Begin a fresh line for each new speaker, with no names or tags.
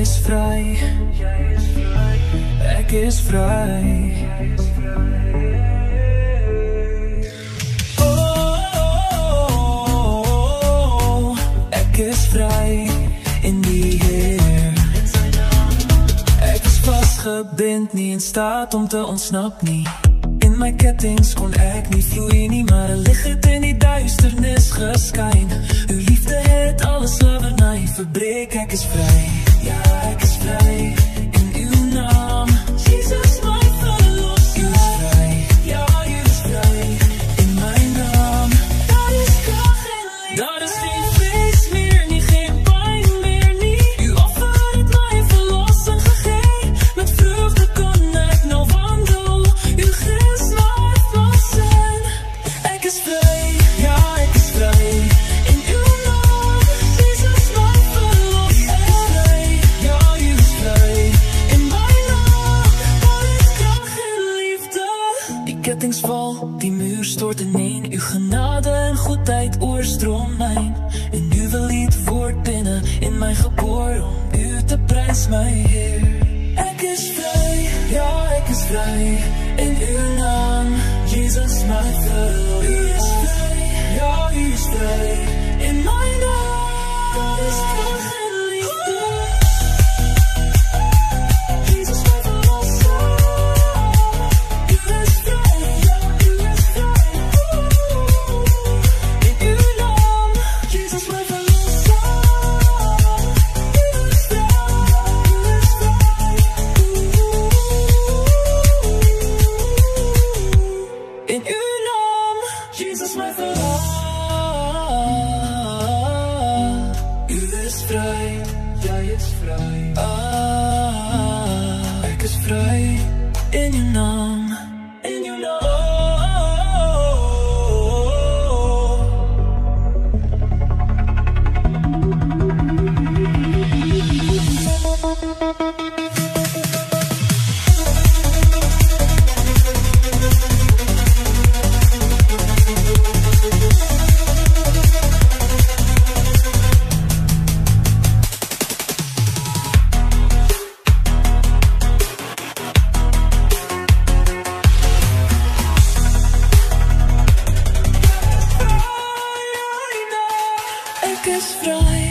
is vrij. Ek is vrij. Oh, ek is vrij in die Heer. Ek is vastgebind, nie in staat om te ontsnappen, nie. In mijn kettings kon ek nie vloeien nie, maar er ligt het in die duisternis geskyn. Uw liefde het alle slavernij verbreek. Ek is vrij, ja, ek is vrij in uw naam. Jesus, my verlosser. U is vrij, ja, u is vrij in mijn naam. Daar is kracht en liefde. Daar is geen vrees meer, nie, geen pijn meer, nie. U offer het my verlossing gegee. Met vreugde kon ek nou wandel. U gees my verlossen. Ek is vrij, ja, ek is vrij in uw naam. Jesus, my verlosser. U is vrij, ja, u is vrij in mijn naam. Daar is kracht en liefde. Die kettings val, die muur stort ineen. Uw genade en goedheid oorstroom mijn. Een nieuwe lied wordt binnen in mijn geboor om u te prijs, mijn Heer. Ek is vrij, ja, ek is vrij in uw naam. Jesus, my verlosser. U is vrij, ja, u is vrij in mijn naam. Dat is kracht en liefde. Jesus, my verlosser. U is vrij, ja, u is vrij. In uw naam. Jesus, my verlosser. U is vrij, ja, u is vrij. In uw naam, Jesus, my verlosser. U is vrij, jij is vrij. Ik is vrij in uw naam, in uw naam. Ik is vrij.